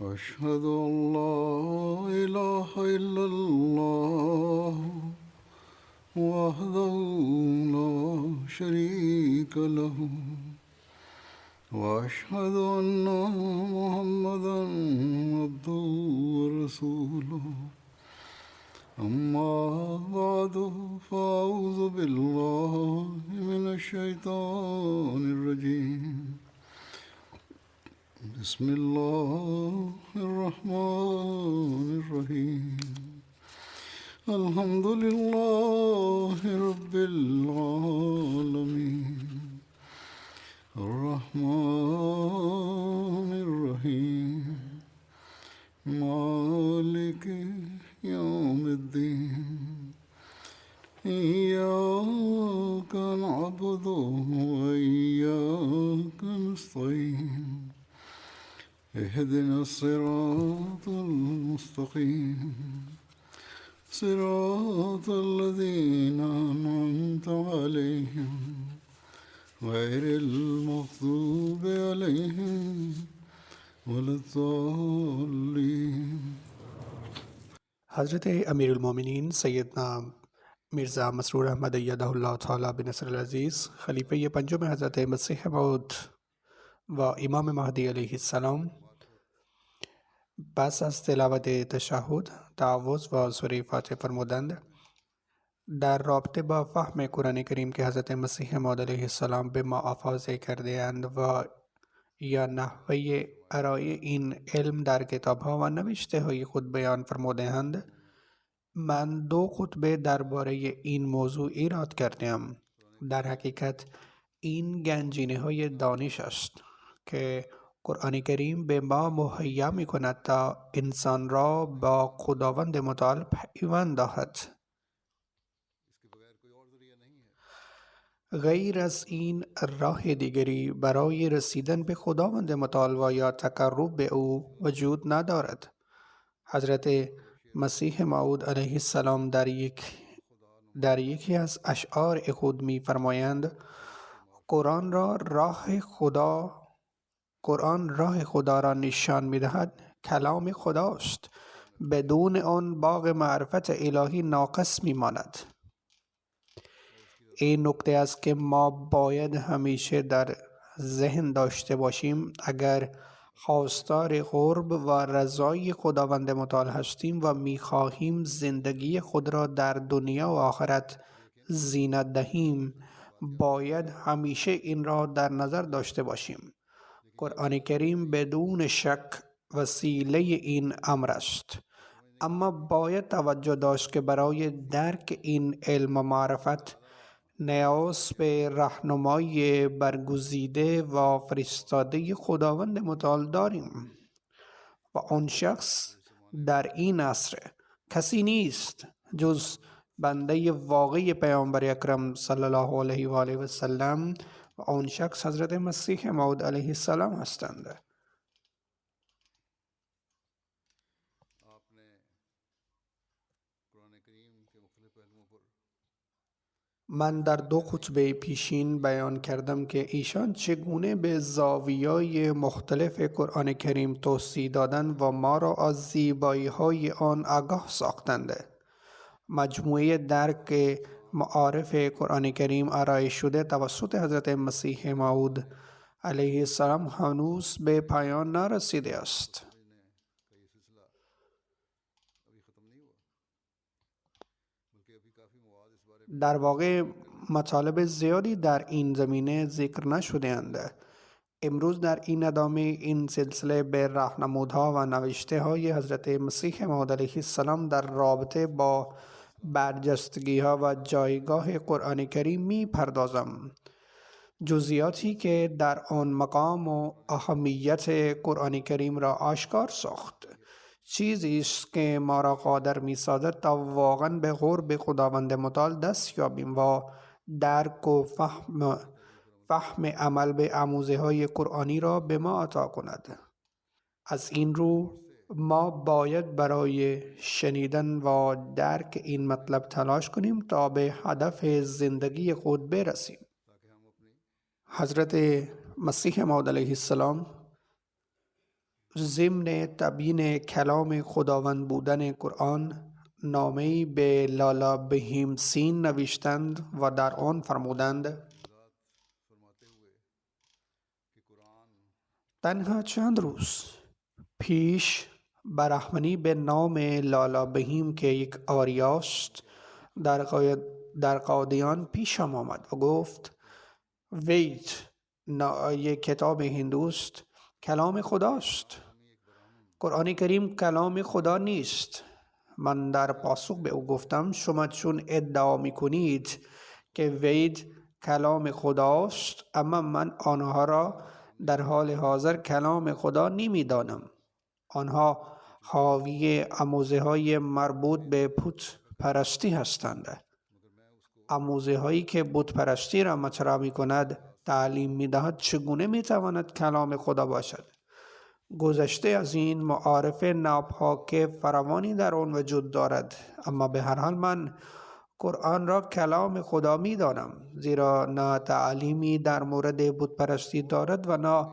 أشهد أن لا إله إلا الله وحده لا شريك له وأشهد أن محمدا عبده ورسوله أما بعد فأعوذ بالله من الشيطان الرجيم بسم الله الرحمن الرحيم الحمد لله رب العالمين الرحمن الرحيم مالك يوم الدين إياك نعبد وإياك نستعين اهدنا الصراط المستقيم صراط الذين أنعمت عليهم غير المغضوب عليهم ولا الضالين. حضرت امیرالمومنین سیدنا میرزا مسرور احمد ایدہ اللہ تعالی بنصر العزیز خلیفه پنجم حضرت مسیح موعود و امام مهدی علیه السلام پس از تلاوت تشهد تعوذ و سوره فاتحه فرمودند: در رابطه با فهم قرآن کریم که حضرت مسیح موعود علیه السلام به ما افاضه کرده اند و یا نحوه ارائه این علم در کتاب‌ها و نوشته های خود بیان فرموده اند، من 2 خطبه درباره این موضوع ایراد کردم. در حقیقت این گنجینه های دانش است که قرآن کریم به ما مهیا می کند تا انسان را با خداوند متعال پیوند دهد. غیر از این راه دیگری برای رسیدن به خداوند متعال و یا تقرب به او وجود ندارد. حضرت مسیح موعود علیه السلام در یکی از اشعار خود می فرمایند: قرآن راه خدا را نشان می دهد، کلام خداست، بدون آن باغ معرفت الهی ناقص می ماند. این نکته است که ما باید همیشه در ذهن داشته باشیم. اگر خواستار قرب و رضای خداوند متعال هستیم و می‌خواهیم زندگی خود را در دنیا و آخرت زینت دهیم، باید همیشه این را در نظر داشته باشیم. قرآن کریم بدون شک وسیله این امر است، اما باید توجه داشت که برای درک این علم و معرفت نیاز به راهنمای برگزیده و فرستاده خداوند متعال داریم و آن شخص در این عصر کسی نیست جز بنده واقعی پیامبر اکرم صلی الله علیه و آله و سلم و آن شخص حضرت مسیح موعود علیه السلام هستند. من در 2 خطبه پیشین بیان کردم که ایشان چگونه به زاویه‌های مختلف قرآن کریم توضیح دادند و ما را از زیبایی‌های آن آگاه ساختند. مجموعه درک معارف قرآن کریم ارائه شده توسط حضرت مسیح موعود علیه السلام هنوز به پایان نرسیده است. در واقع مطالب زیادی در این زمینه ذکر نشده اند. امروز در این ادامه این سلسله به راهنمودها و نوشته های حضرت مسیح موعود علیه السلام در رابطه با برجستگی ها و جایگاه قرآن کریم می پردازم. جزئیاتی که در آن مقام و اهمیت قرآن کریم را آشکار ساخت، چیزی است که ما را قادر می سازد تا واقعا به قرب خداوند متعال دست یابیم و درک و فهم عمل به آموزه های قرآنی را به ما عطا کند. از این رو ما باید برای شنیدن و درک این مطلب تلاش کنیم تا به هدف زندگی خود برسیم. حضرت مسیح موعود علیه السلام ضمن تبیین کلام خداوند بودن قرآن نامه‌ای به لالا بهیمسین نوشتند و در آن فرمودند تنها چند روز پیش برهمنی به نام لالا بهیم که یک آریاست در قادیان پیشم آمد و گفت وید یک کتاب هندوست، کلام خداست. قرآن کریم کلام خدا نیست. من در پاسخ به او گفتم شما چون ادعا میکنید که وید کلام خداست، اما من آنها را در حال حاضر کلام خدا نمیدانم. آنها حاوی آموزه های مربوط به بت پرستی هستند. آموزه هایی که بت پرستی را مطرح می کند تعلیم می دهد چگونه می تواند کلام خدا باشد. گذشته از این معارف ناپاک فراوانی در آن وجود دارد، اما به هر حال من قرآن را کلام خدا می دانم، زیرا نه تعلیمی در مورد بت پرستی دارد و نه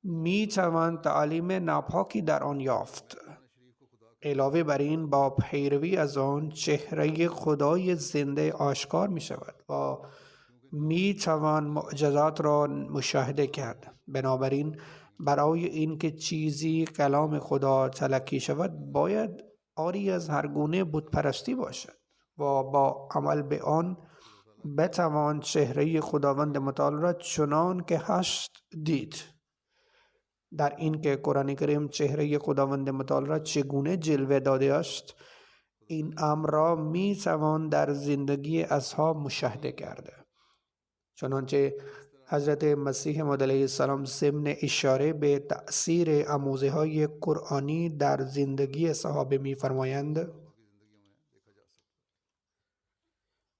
می توان تعلیم ناپاکی در آن یافت. علاوه بر این با پیروی از آن چهره خدای زنده آشکار می شود و می توان معجزات را مشاهده کرد. بنابراین برای اینکه چیزی کلام خدا تلقی شود باید عاری از هر گونه بت پرستی باشد و با عمل به آن بتوان چهره خداوند متعال را چنان که هست دید. در این که قرآن کریم چهره خداوند متعال را چگونه جلوه داده است، این امر را می توان در زندگی اصحاب مشاهده کرده. چنانچه حضرت مسیح موعود علیه السلام ضمن اشاره به تأثیر آموزه های قرآنی در زندگی صحابه می فرمایند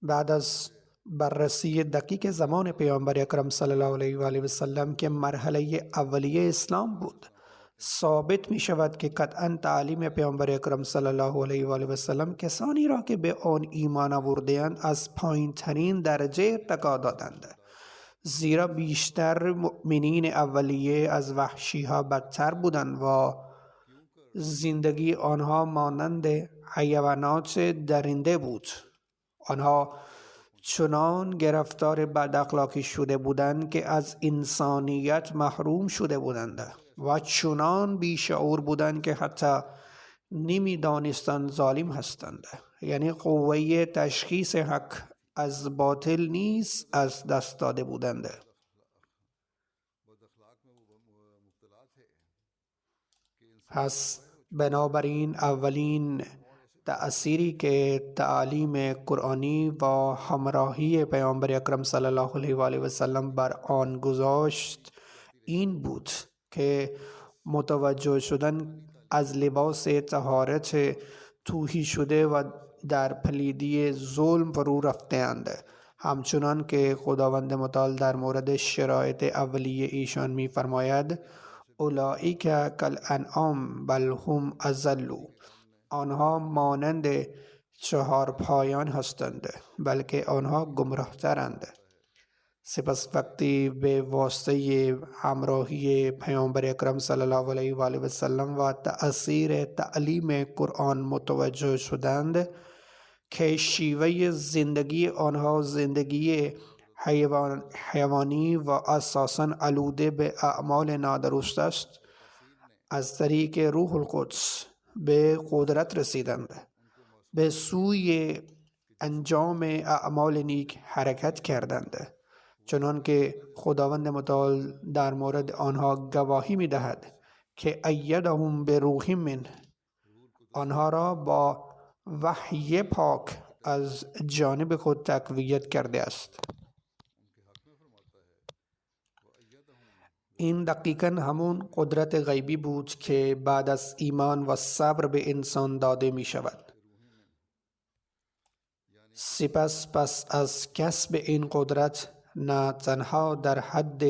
بعد از بررسی دقیق زمان پیامبر اکرم صلی الله علیه و آله و سلم که مرحله اولیه اسلام بود، ثابت می شود که قطعا تعلیم پیامبر اکرم صلی الله علیه و آله و سلم کسانی را که به آن ایمان آورده‌اند از پایین ترین درجه ارتقا دادند، زیرا بیشتر مؤمنین اولیه از وحشی ها بدتر بودند و زندگی آنها مانند حیوانات درنده بود. آنها چنان گرفتار بد اخلاقی شده بودند که از انسانیت محروم شده بودند و چنان بیشعور بودند که حتی نمی‌دانستند ظالم هستند. یعنی قوه تشخیص حق از باطل نیز از دست داده بودند. پس بنابراین اولین تأثیری که تعلیم قرآنی و همراهی پیامبر اکرم صلی الله علیه و آله و سلم بر آن گذاشت این بود که متوجه شدن از لباس طهارت توهی شده و در پلیدی ظلم فرو رفته‌اند، همچنان که خداوند متعال در مورد شرایط اولیه ایشان می فرماید اولئک کالانعام بل هم اضل، آنها مانند چهار پایان هستند بلکه آنها گمراه ترند. سپس وقتی به واسطه همراهی پیامبر اکرم صلی الله علیه و آله و سلم و تأثیر تعلیم قرآن متوجه شدند که شیوه زندگی آنها زندگی حیوانی و اساساً آلوده به اعمال نادرست است، از طریق روح القدس به قدرت رسیدند، به سوی انجام اعمال نیک حرکت کردند، چنان که خداوند متعال در مورد آنها گواهی می دهد که ایدهم به روح من، آنها را با وحی پاک از جانب خود تقویت کرده است. این دقیقاً همون قدرت غیبی بود که بعد از ایمان و صبر به انسان داده می شود. سپس پس از کسب این قدرت نه تنها در حد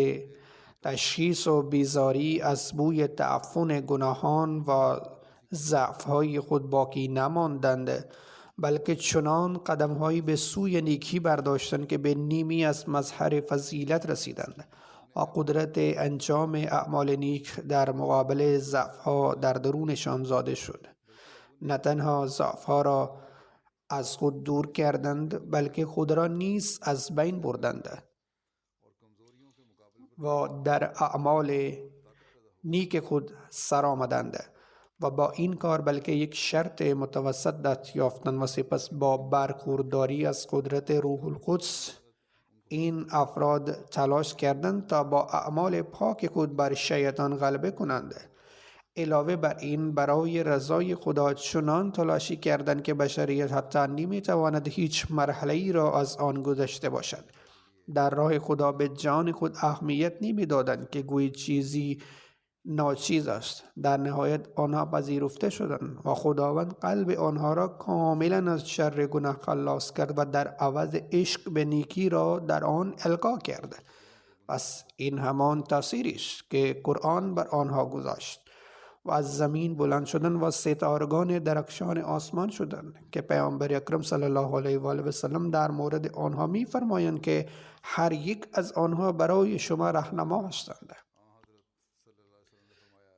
تشخیص و بیزاری از بوی تعفن گناهان و ضعف‌های خود باقی نماندند، بلکه چنان قدم‌هایی به سوی نیکی برداشتند که به نیمی از مظهر فضیلت رسیدند. و قدرت انجام اعمال نیک در مقابل ضعف‌ها در درونشان زاده شد. نه تنها ضعف‌ها را از خود دور کردند بلکه خود را نیز از بین بردند و در اعمال نیک خود سر آمدند و با این کار بلکه یک شرط متوسط یافتند و سپس با برخورداری از قدرت روح القدس این افراد تلاش کردند تا با اعمال پاک خود بر شیطان غلبه کنند. علاوه بر این برای رضای خدا چنان تلاشی کردند که بشریت حتی نمیتواند هیچ مرحله‌ای را از آن گذشته باشد. در راه خدا به جان خود اهمیت نمیدادند که گویی چیزی ناچیز است. در نهایت آنها پذیرفته شدند و خداوند قلب آنها را کاملا از شر گناه خلاص کرد و در عوض عشق به نیکی را در آن القا کرد. پس این همان تأثیری است که قرآن بر آنها گذاشت و از زمین بلند شدند و ستارگان درخشان آسمان شدند که پیامبر اکرم صلی الله علیه و آله و سلم در مورد آنها می‌فرمایند که هر یک از آنها برای شما راهنما هستند.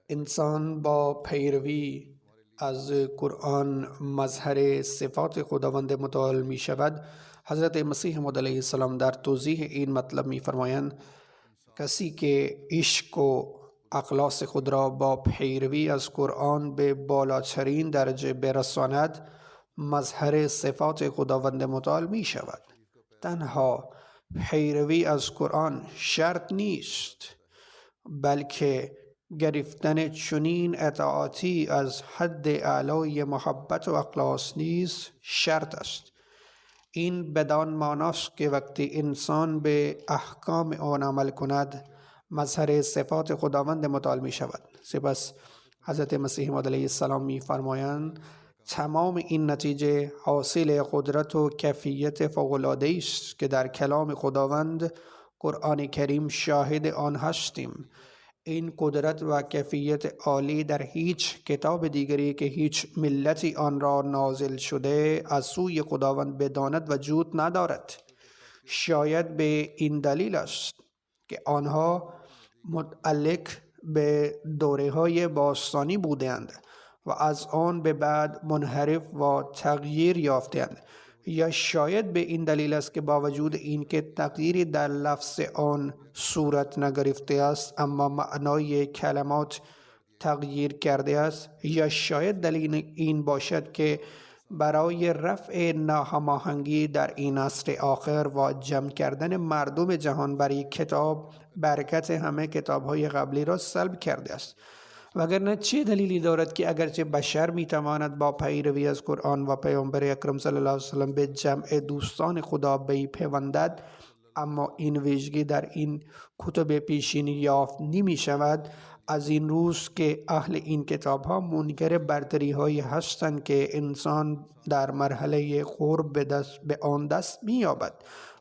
انسان با پیروی از قرآن مظهر صفات خداوند متعال می شود. حضرت مسیح موعود علیه السلام در توضیح این مطلب می فرمایند کسی که عشق و اخلاص خود را با پیروی از قرآن به بالاترین درجه برساند مظهر صفات خداوند متعال می شود. تنها پیروی از قرآن شرط نیست بلکه گرفتن چنین اطاعتی از حد اعلای محبت و اخلاص نیز شرط است. این بدان معناست که وقتی انسان به احکام آن عمل کند مظهر صفات خداوند متعال می شود. سپس حضرت مسیح موعود علیه السلام می فرمایند تمام این نتیجه حاصل قدرت و کیفیت فوق‌العاده است که در کلام خداوند قرآن کریم شاهد آن هستیم. این قدرت و کیفیت عالی در هیچ کتاب دیگری که هیچ ملتی آن را نازل شده از سوی خداوند بداند وجود ندارد. شاید به این دلیل است که آنها متعلق به دوره‌های باستانی بودند و از آن به بعد منحرف و تغییر یافتند، یا شاید به این دلیل است که با وجود اینکه تغییری در لفظ آن صورت نگرفته است اما معنای کلمات تغییر کرده است، یا شاید دلیل این باشد که برای رفع ناهماهنگی در این عصر آخر و جمع کردن مردم جهان بر یک کتاب برکت همه کتاب‌های قبلی را سلب کرده است. وگرنه چه دلیلی دارد که اگرچه بشر میتواند با پیروی از قرآن و پیامبر اکرم صلی الله علیه و سلم به جمع دوستان خدا پیوندد اما این ویژگی در این کتب پیشین یافت نمی شود؟ از این روز که اهل این کتاب ها منکر برتری هایی هستند که انسان در مرحله قرب به آن دست می یابد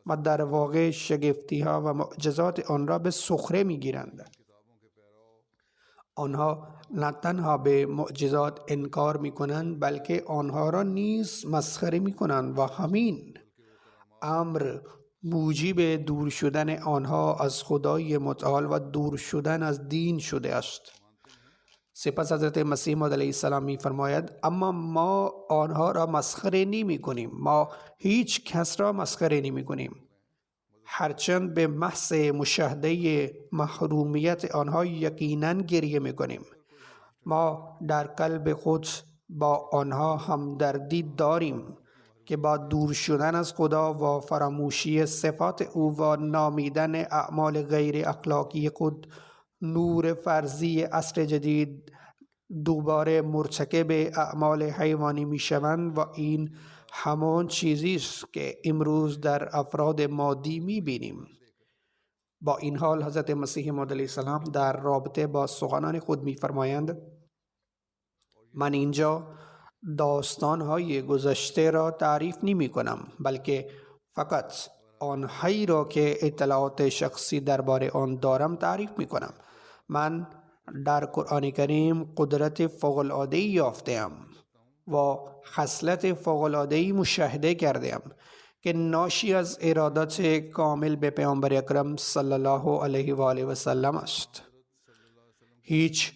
و در واقع شگفتی ها و معجزات آن را به سخره می گیرند. آنها نه تنها به معجزات انکار می کنند بلکه آنها را نیز مسخره می کنند و همین امر موجب دور شدن آنها از خدای متعال و دور شدن از دین شده است. سپس حضرت مسیح موعود علیه السلام می فرماید اما ما آنها را مسخره نمی کنیم، ما هیچ کس را مسخره نمی کنیم، هرچند به محض مشاهده محرومیت آنها یقیناً گریه می کنیم. ما در قلب خود با آنها همدردی داریم که با دور شدن از خدا و فراموشی صفات او و نامیدن اعمال غیر اخلاقی خود نور فرضی عصر جدید دوباره مرتکب اعمال حیوانی می شوند و این همان چیزی است که امروز در افراد مادی می بینیم. با این حال حضرت مسیح موعود علیه السلام در رابطه با سخنان خود می فرمایند من اینجا داستان‌های گذشته را تعریف نمی کنم بلکه فقط آنهایی را که اطلاعات شخصی درباره آن دارم تعریف می کنم. من در قرآن کریم قدرت فوق‌العاده‌ای یافته‌ام و خصلت فوق‌العاده‌ای مشاهده کرده‌ام که ناشی از ارادت کامل به پیامبر اکرم صلی الله علیه و آله و سلم است. هیچ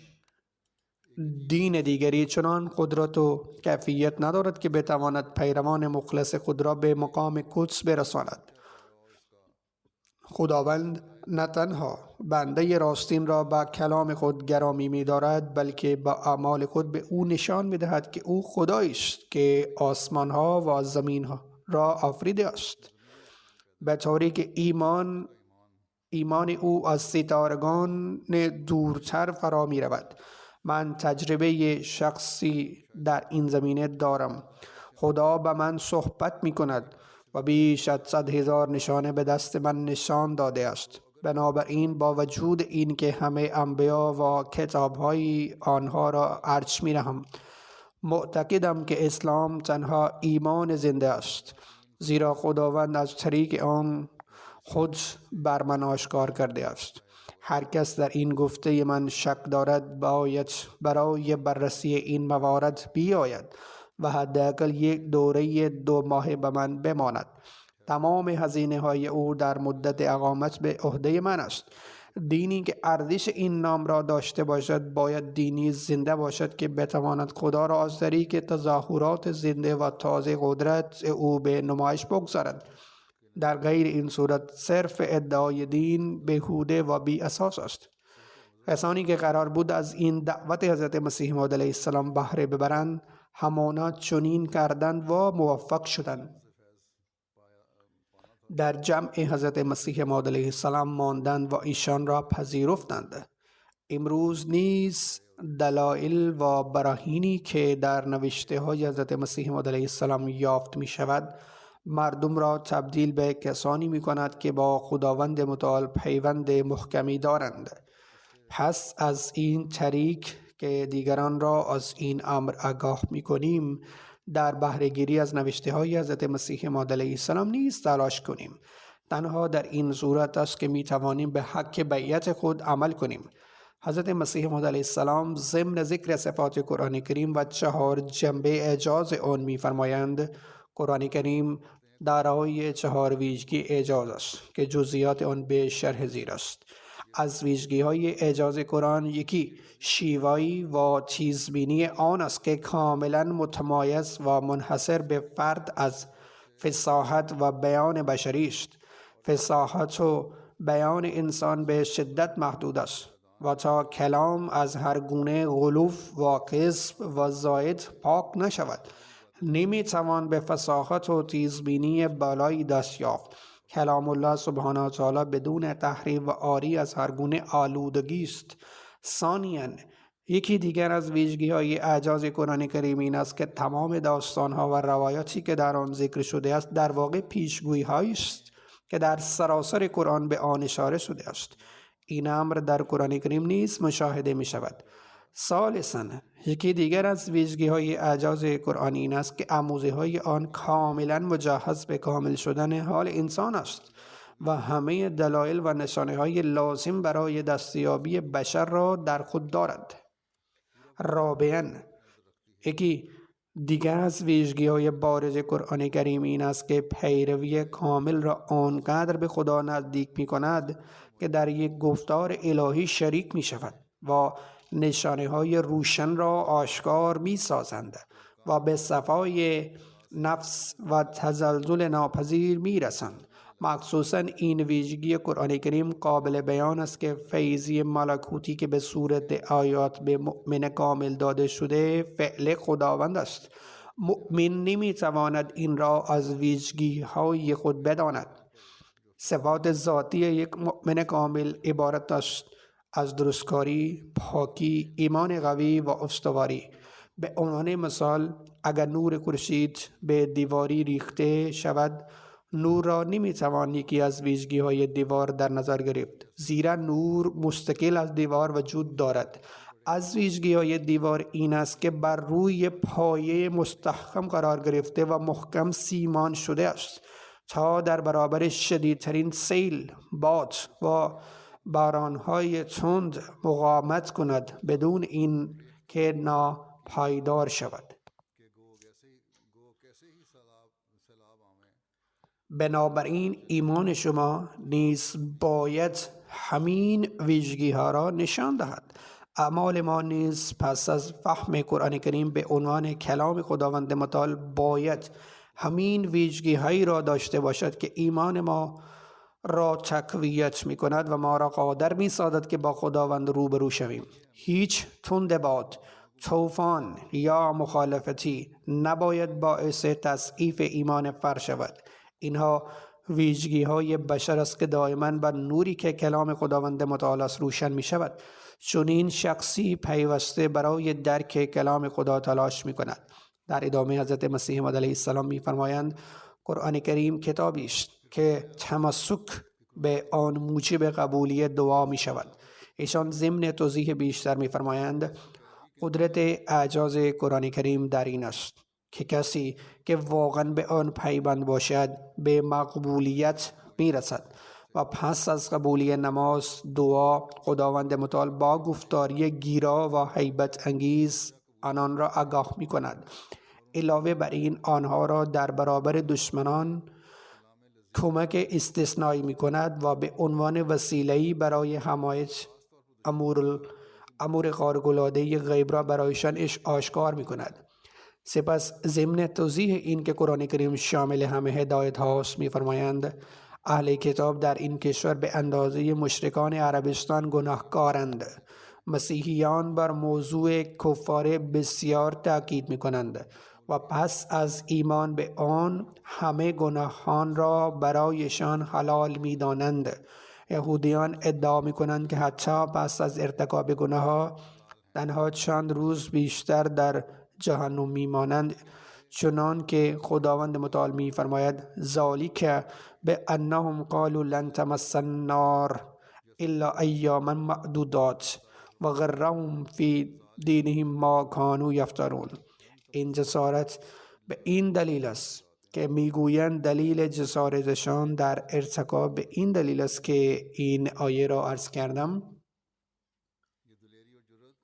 دین دیگری چنان قدرت و کیفیت ندارد که بتواند پیروان مخلص خود را به مقام قدس برساند. خداوند نه تنها بنده راستین را با کلام خود گرامی می دارد، بلکه با اعمال خود به او نشان می دهد که او خدایی است که آسمان ها و زمین ها را آفریده است، به طوری که ایمان او از ستارگان دورتر فرا می رود. من تجربه شخصی در این زمینه دارم. خدا به من صحبت می کند و بیش از 100,000 نشانه به دست من نشان داده است. بنابراین با وجود این که همه انبیا و کتابهای آنها را ارج می نهم، معتقدم که اسلام تنها ایمان زنده است، زیرا خداوند از طریق آن خود بر من آشکار کرده است. هر کس در این گفته من شک دارد باید برای بررسی این موارد بیاید و حداقل یک دوره 2 ماه به من بماند. تمام هزینه های او در مدت اقامت به عهده من است. دینی که ارزش این نام را داشته باشد باید دینی زنده باشد که بتواند خدا را از طریق تظاهرات زنده و تازه قدرت او به نمایش بگذارد. در غیر این صورت صرف ادعای دین بیهوده و بی اساس است. کسانی که قرار بود از این دعوت حضرت مسیح موعود علیه السلام بهره ببرند همانا چنین کردند و موفق شدند. در جمع حضرت مسیح موعود علیه السلام ماندند و ایشان را پذیرفتند. امروز نیز دلایل و براهینی که در نوشته های حضرت مسیح موعود علیه السلام یافت می شود مردم را تبدیل به کسانی می کند که با خداوند متعال پیوند محکمی دارند. پس از این طریق که دیگران را از این امر آگاه می کنیم، در بهره‌گیری از نوشته های حضرت مسیح موعود علیه السلام نیز تلاش کنیم. تنها در این صورت است که می توانیم به حق بیعت خود عمل کنیم. حضرت مسیح موعود علیه السلام ضمن ذکر صفات قرآن کریم و 4 جنبه اعجاز آن می فرمایند. قرآن کریم دارای 4 ویژگی اعجاز است که جزئیات آن به شرح زیر است. از ویژگی های اعجاز قرآن یکی شیوایی و تیزبینی آن است که کاملا متمایز و منحصر به فرد از فصاحت و بیان بشری است. فصاحت و بیان انسان به شدت محدود است و تا کلام از هر گونه غلوف و کذب و زائد پاک نشود نمی توان به فصاحت و تیزبینی بالایی دست یافت. کلام الله سبحانه و تعالی بدون تحریف و عاری از هر گونه آلودگی است. ثانیاً یکی دیگر از ویژگی های اعجاز قرآن کریم این است که تمام داستان ها و روایاتی که در آن ذکر شده است در واقع پیشگویی هایی است که در سراسر قرآن به آن اشاره شده است. این امر در قرآن کریم نیز مشاهده می شود. ثالثاً یکی دیگر از ویژگی های اعجاز قرآن این است که آموزه های آن کاملا مجهز به کامل شدن حال انسان است و همه دلایل و نشانه های لازم برای دستیابی بشر را در خود دارد. رابعاً یکی دیگر از ویژگی های بارز قرآن کریم این است که پیروی کامل را آنقدر به خدا نزدیک می کند که در یک گفتار الهی شریک می شود و نشانه های روشن را آشکار می سازند و به صفای نفس و تزلزل ناپذیر می رسند. مخصوصاً این ویژگی قرآن کریم قابل بیان است که فیضی ملکوتی که به صورت آیات به مؤمن کامل داده شده فعل خداوند است. مؤمن نمی تواند این را از ویژگی های خود بداند. صفات ذاتی یک مؤمن کامل عبارت است از درستکاری، پاکی، ایمان قوی و استواری. به عنوان مثال اگر نور خورشید به دیواری ریخته شود، نور را نمیتوان یکی از ویژگی های دیوار در نظر گرفت، زیرا نور مستقل از دیوار وجود دارد. از ویژگی های دیوار این است که بر روی پایه مستحکم قرار گرفته و محکم سیمان شده است تا در برابر شدیدترین سیل، باد و بارانهای تند مقاومت کند بدون این که ناپایدار شود. بنابراین ایمان شما نیز باید همین ویژگی ها را نشان دهد. اعمال ما نیز پس از فهم قرآن کریم به عنوان کلام خداوند متعال باید همین ویژگی هایی را داشته باشد که ایمان ما را تقویت می کند و ما را قادر می سازد که با خداوند روبرو شویم. هیچ تند باد، طوفان یا مخالفتی نباید باعث تضعیف ایمان فرد شود. اینها ویژگی های بشر است که دائما بر نوری که کلام خداوند متعال است روشن می شود. چون این شخصی پیوسته برای درک کلام خدا تلاش می کند. در ادامه حضرت مسیح موعود علیه السلام می فرمایند قرآن کریم کتابی است که تمسک به آن موجب قبولی دعا می شود. ایشان ضمن توضیح بیشتر می فرمایند قدرت اعجاز قرآن کریم در این است که کسی که واقعا به آن پیوند باشد به مقبولیت می رسد و پس از قبولی نماز دعا خداوند متعال با گفتاری گیرا و هیبت انگیز آنان را آگاه می کند. علاوه بر این آنها را در برابر دشمنان کمک استثنایی می کند و به عنوان وسیله‌ای برای حمایت امور خارق‌العاده غیب را برایشان آشکار می کند. سپس ضمن توضیح این که قرآن کریم شامل همه هدایت هاست می فرمایند اهل کتاب در این کشور به اندازه مشرکان عربستان گناهکارند. مسیحیان بر موضوع کفار بسیار تاکید می کنند و پس از ایمان به آن همه گناهان را برایشان حلال می دانند. یهودیان ادعا می کنند که حتی پس از ارتکاب گناه تنها چند روز بیشتر در جهنم می مانند، چنان که خداوند متعال می فرماید ذالک به انهم قالوا لن تمسنا النار الا ایاما معدودات و غرهم فی دینهم ما کانوا یفترون. این جسارت به این دلیل است که میگویند دلیل جسارتشان در ارتکاب به این دلیل است که این آیه را عرض کردم.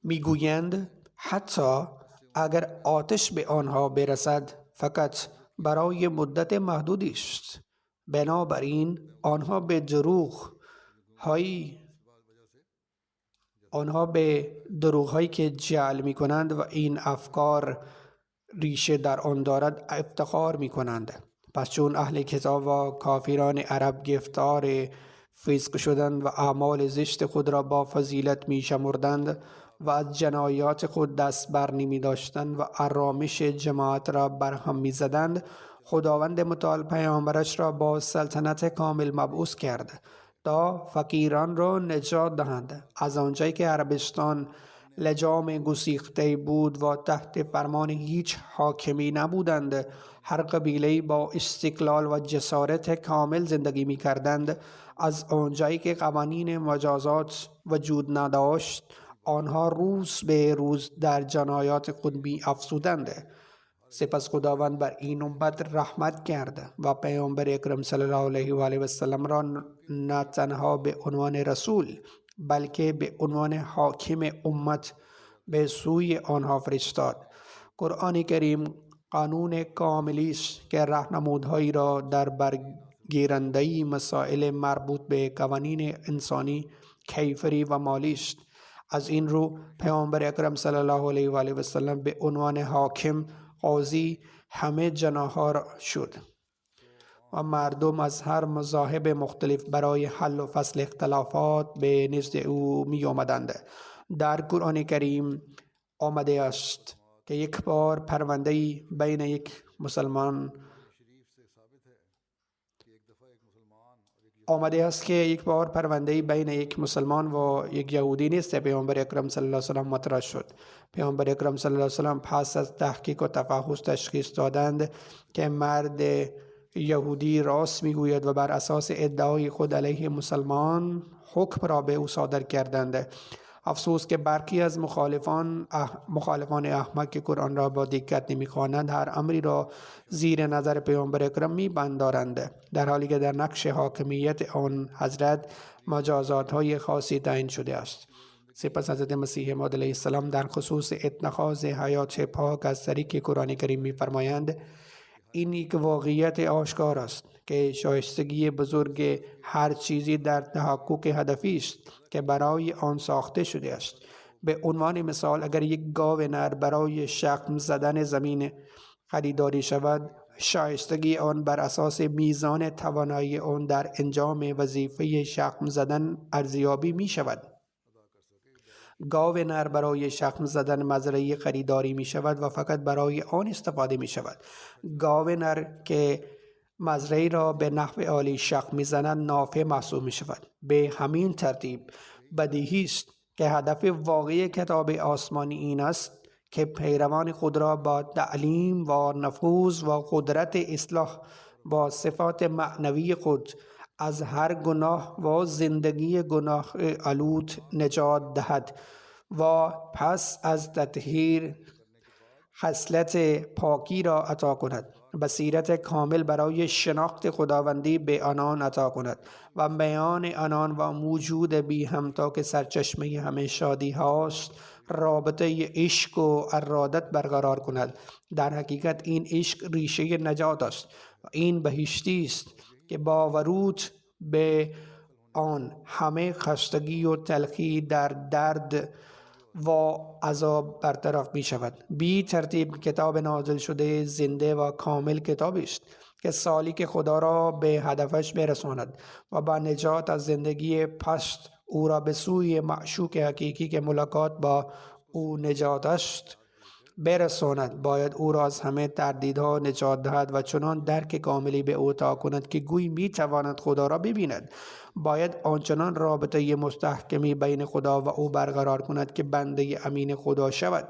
میگویند حتی اگر آتش به آنها برسد فقط برای مدت محدودی است. بنابراین آنها به دروغ‌هایی که جعل می کنند و این افکار ریشه در آن دارد افتخار می کنند. پس چون اهل کتاب و کافران عرب گرفتار فسق شدند و اعمال زشت خود را با فضیلت می شمردند و از جنایات خود دست بر نمی داشتند و آرامش جماعت را برهم می زدند، خداوند متعال پیامبرش را با سلطنت کامل مبعوث کرد تا فقیران را نجات دهند. از آنجایی که عربستان لجام گسیخته بود و تحت فرمان هیچ حاکمی نبودند، هر قبیله با استقلال و جسارت کامل زندگی می کردند. از آنجایی که قوانین مجازات وجود نداشت، آنها روز به روز در جنایات خود می افزودند. سپس خداوند بر این امت رحمت کرد و پیامبر اکرم صلی الله علیه و آله و سلم را نه تنها به عنوان رسول بلکه به عنوان حاکم امت به سوی آنها فرستاد. قرآن کریم قانون کاملی است که راهنمودهایی را در برگیرنده مسائل مربوط به قوانین انسانی، کیفری و مالی است. از این رو پیامبر اکرم صلی الله علیه و آله و سلم به عنوان حاکم، قاضی همه جناها شد و مردم از هر مذاهب مختلف برای حل و فصل اختلافات به نزد او می آمدند. در قرآن کریم آمده است که یک بار پرونده بین یک مسلمان و یک یهودی نیست پیامبر اکرم صلی الله علیه و سلم مطرح شد. پیامبر اکرم صلی الله علیه و سلم پس از تحقیق و تفحص تشخیص دادند که مرد یهودی راست میگوید و بر اساس ادعای خود علیه مسلمان حکم را به او صادر کردند. افسوس که برخی از مخالفان احمق که قرآن را با دقت نمی‌خوانند هر امری را زیر نظر پیامبر اکرم می‌پندارند، در حالی که در نقش حاکمیت آن حضرت مجازات‌های خاصی تعیین شده است. سپس حضرت مسیح موعود علیه السلام در خصوص اتخاذ حیات پاک از طریق قرآن کریم می‌فرمایند این یک واقعیت آشکار است که شایستگی بزرگ هر چیزی در تحقق هدفی است که برای آن ساخته شده است. به عنوان مثال اگر یک گاو نر برای شخم زدن زمین خریداری شود، شایستگی آن بر اساس میزان توانایی آن در انجام وظیفه شخم زدن ارزیابی می شود. گاو نر برای شخم زدن مزرعه خریداری می شود و فقط برای آن استفاده می شود. گاو نر که مزرعه را به نحو عالی شخم می زند نافع محسوب می شود. به همین ترتیب بدیهی است که هدف واقعی کتاب آسمانی این است که پیروان خود را با تعلیم و نفوذ و قدرت اصلاح با صفات معنوی خود از هر گناه و زندگی گناه آلود نجات دهد و پس از تطهیر خصلت پاکی را عطا کند، بصیرت کامل برای شناخت خداوندی به آنان عطا کند و بیان آنان و موجود بی همتا که سرچشمه همه شادی هاست رابطه عشق و ارادت برقرار کند. در حقیقت این عشق ریشه نجات است و این بهشتی است که با ورود به آن همه خستگی و تلخی در درد و عذاب برطرف می شود. بی ترتیب کتاب نازل شده زنده و کامل کتابی است که سالیک خدا را به هدفش برساند و با نجات از زندگی پست او را به سوی معشوق حقیقی که ملاقات با او نجات است برساند. باید او را از همه تردیدها نجات دهد و چنان درک کاملی به او عطا کند که گویی می تواند خدا را ببیند. باید آنچنان رابطه مستحکمی بین خدا و او برقرار کند که بنده امین خدا شود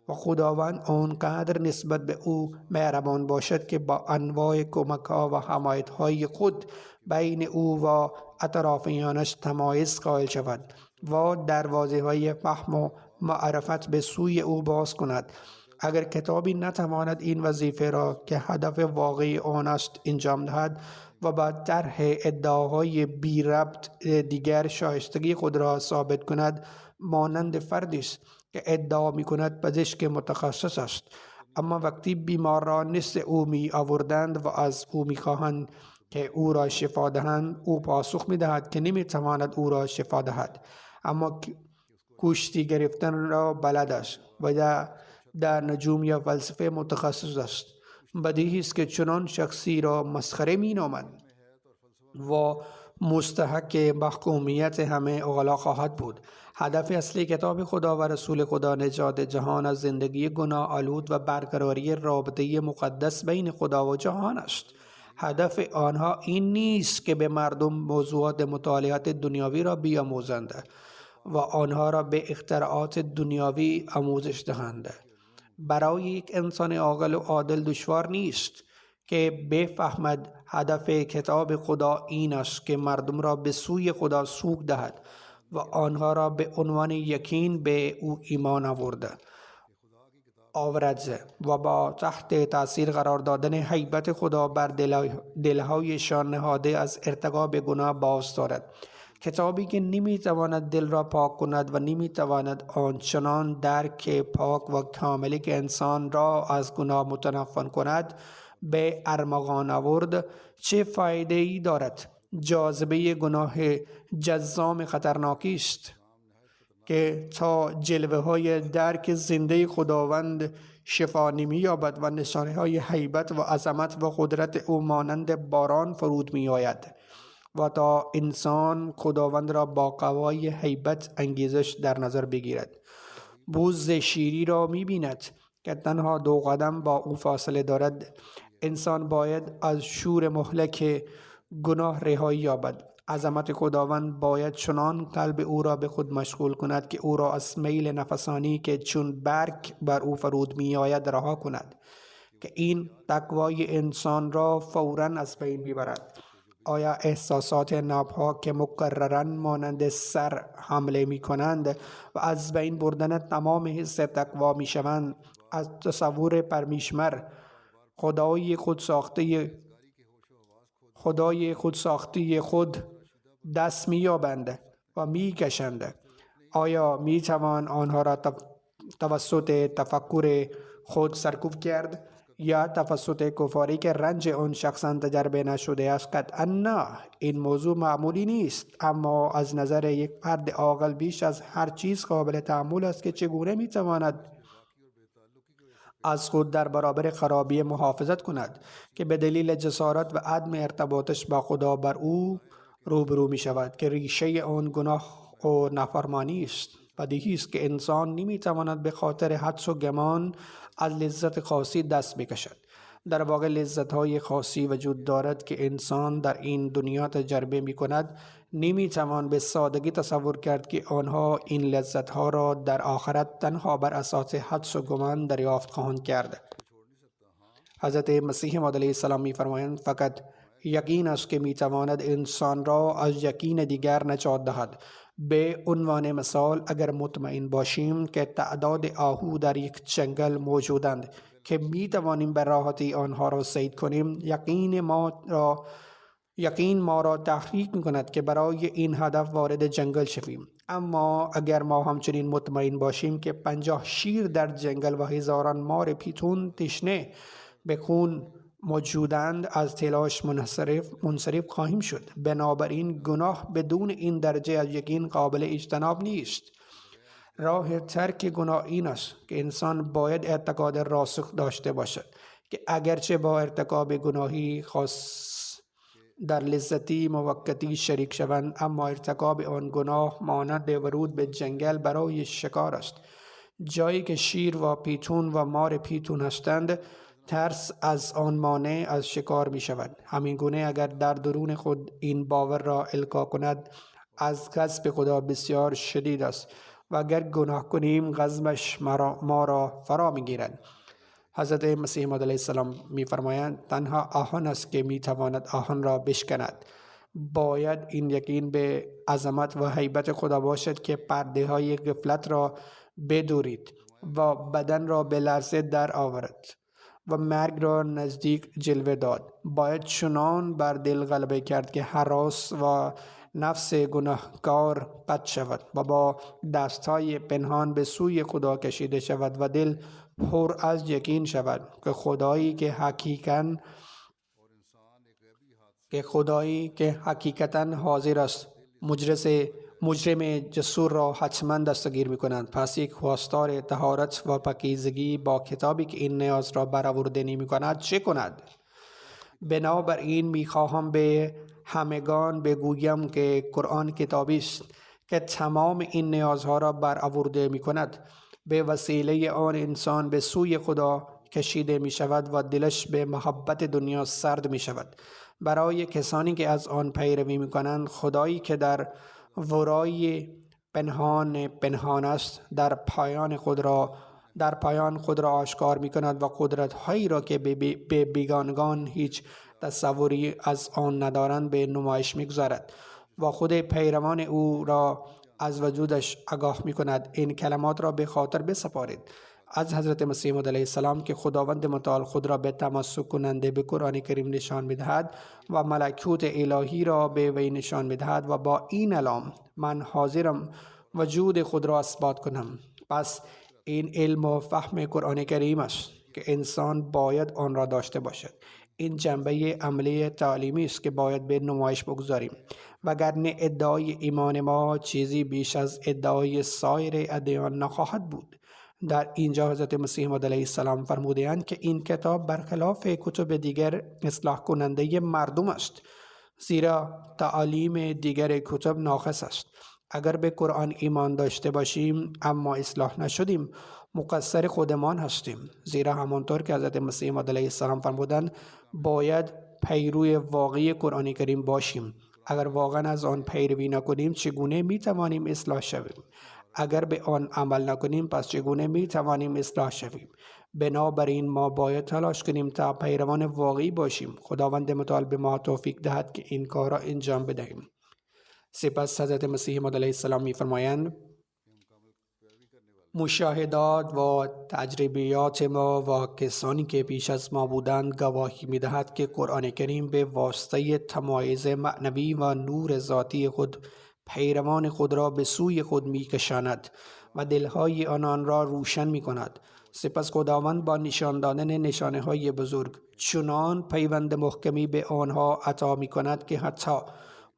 و خداوند آنقدر نسبت به او مهربان باشد که با انواع کمک‌ها و حمایت‌های خود بین او و اطرافیانش تمایز قائل شود و دروازه‌های فهم و معرفت به سوی او باز کند. اگر کتابی نتواند این وظیفه را که هدف واقعی آن است انجام دهد و با طرح ادعاهای بی ربط دیگر شایستگی خود را ثابت کند، مانند فردی است که ادعا می کند پزشک متخصص است، اما وقتی بیمار را نزد او می آوردند و از او می خواهند که او را شفا دهند، او پاسخ می دهد که نمی تواند او را شفا دهد، اما کشتی گرفتن را بلد است و در نجوم یا فلسفه متخصص است. بدیهی است که چنان شخصی را مسخره می نامند و مستحق محکومیت همه عقلا خواهد بود. هدف اصلی کتاب خدا و رسول خدا نجات جهان از زندگی گناه آلود و برقراری رابطه مقدس بین خدا و جهان است. هدف آنها این نیست که به مردم موضوعات مطالعات دنیاوی را بیاموزند و آنها را به اختراعات دنیاوی آموزش دهند. برای یک انسان عاقل و عادل دشوار نیست که بفهمد هدف کتاب خدا این است که مردم را به سوی خدا سوق دهد و آنها را به عنوان یقین به او ایمان آورد و با تحت تاثیر قرار دادن هیبت خدا بر دلهایشان نهاده از ارتکاب گناه باز دارد. کتابی که نمیتواند دل را پاک کند و نمیتواند آنچنان درک پاک و کاملی که انسان را از گناه متنفر کند به ارمغان آورد، چه فایده ای دارد؟ جاذبه گناه جذام خطرناکی است که تا جلوه های درک زنده خداوند شفا نمی یابد و نشانه های هیبت و عظمت و قدرت او مانند باران فرود می آید و تا انسان خداوند را با قوای هیبت انگیزش در نظر بگیرد. بوز شیری را می بیند که تنها 2 قدم با او فاصله دارد. انسان باید از شور مهلک گناه رهایی یابد. عظمت خداوند باید چنان قلب او را به خود مشغول کند که او را از میل نفسانی که چون برگ بر او فرود می آید رها کند که این تقوای انسان را فوراً از بین میبرد. آیا احساسات ناپاک که مکرراً مانند سر حمله می کنند و از بین بردن تمام حس تقوا می شوند از تصور پرمیشمر خدای خود ساخته خود دست می یابند و می کشند؟ آیا می توان آنها را توسط تفکر خود سرکوب کرد یا توسط کفاری که رنج اون شخصا تجربه نشده است؟ قطعا نه. این موضوع معمولی نیست، اما از نظر یک فرد عاقل بیش از هر چیز قابل تأمل است که چگونه میتواند از خود در برابر خرابی محافظت کند که به دلیل جسارت و عدم ارتباطش با خدا بر او روبرو می شود که ریشه آن گناه و نافرمانی است. بدیهی است که انسان نمیتواند به خاطر حدس و گمان از لذت خاصی دست بکشد. در واقع لذت‌های خاصی وجود دارد که انسان در این دنیا تجربه می کند. نمیتوان به سادگی تصور کرد که آنها این لذت‌ها را در آخرت تنها بر اساس حدس و گمان دریافت خواهند کرد. حضرت مسیح موعود علیه السلام می‌فرمایند فقط یقین است که میتواند انسان را از یقین دیگر نجات دهد. به عنوان مثال اگر مطمئن باشیم که تعداد آهو در یک جنگل موجودند که میتوانیم به راحتی آنها را صید کنیم، یقین ما را تحریک می‌کند که برای این هدف وارد جنگل شویم. اما اگر ما همچنین مطمئن باشیم که 50 شیر در جنگل و هزاران مار پیتون تشنه به خون موجودند، از تلاش منصرف خواهیم شد. بنابراین گناه بدون این درجه از یقین قابل اجتناب نیست. راه ترک گناه این است که انسان باید اعتقاد راسخ داشته باشد که اگرچه با ارتکاب گناهی خاص در لذتی موقتی شریک شوند، اما ارتکاب آن گناه مانند ورود به جنگل برای شکار است. جایی که شیر و پیتون و مار پیتون هستند، ترس از آن مانع از شکار می شود. همین گونه اگر در درون خود این باور را القا کند، از غضب خدا بسیار شدید است و اگر گناه کنیم غضبش ما را فرا می گیرد. حضرت مسیح موعود علیه السلام می فرمایند تنها آهن است که می تواند آهن را بشکند. باید این یقین به عظمت و هیبت خدا باشد که پرده های غفلت را بدورید و بدن را به لرزه در آورد و مرگ را نزدیک جلوه داد. باید چنان بر دل غلبه کرد که هراس و نفس گناهکار قطع شود و با دستهای پنهان به سوی خدا کشیده شود و دل پر از یقین شود که خدایی که حقیقتا حاضر است مجرم جسور را حتما دستگیر می کنند. پس یک خواستار طهارت و پاکیزگی با کتابی که این نیاز را برآورده نمی کند چه کند؟ بنابراین می خواهم به همگان بگویم که قرآن کتابی است که تمام این نیازها را برآورده می کند. به وسیله آن انسان به سوی خدا کشیده می شود و دلش به محبت دنیا سرد می شود. برای کسانی که از آن پیروی می کنند، خدایی که در ورای پنهان است در پایان خود را آشکار می کند و قدرت هایی را که به بیگانگان هیچ تصوری از آن ندارند به نمایش می گذارد و خود پیروان او را از وجودش آگاه می کند. این کلمات را به خاطر بسپارید از حضرت مسیح موعود علیه السلام که خداوند متعال خود را به تمسک کننده به قرآن کریم نشان می‌دهد و ملکوت الهی را به وی نشان می‌دهد و با این اعلام من حاضرم وجود خود را اثبات کنم. پس این علم و فهم قرآن کریم است که انسان باید آن را داشته باشد. این جنبه عملی تعلیمی است که باید به نمایش بگذاریم، وگرنه ادعای ایمان ما چیزی بیش از ادعای سایر ادیان نخواهد بود. در اینجا حضرت مسیح موعود علیه السلام فرمودند که این کتاب برخلاف کتب دیگر اصلاح کننده مردم است، زیرا تعالیم دیگر کتب ناقص است. اگر به قرآن ایمان داشته باشیم اما اصلاح نشدیم، مقصر خودمان هستیم، زیرا همانطور که حضرت مسیح موعود علیه السلام فرمودند باید پیروی واقعی قرآن کریم باشیم. اگر واقعا از آن پیروی نکنیم چگونه میتوانیم اصلاح شویم؟ اگر به آن عمل نکنیم پس چگونه میتوانیم اصلاح شویم؟ بنابراین ما باید تلاش کنیم تا پیروان واقعی باشیم. خداوند متعال به ما توفیق دهد که این کار را انجام بدهیم. سپس حضرت مسیح موعود علیه السلام می‌فرمایند مشاهدات و تجربیات ما و کسانی که پیش از ما بودند گواهی می‌دهد که قرآن کریم به واسطه تمایز معنوی و نور ذاتی خود پیروان خود را به سوی خود می‌کشاند و دلهای آنان را روشن می‌کند سپس خداوند با نشان دادن نشانه های بزرگ چنان پیوند محکمی به آنها عطا می کند که حتی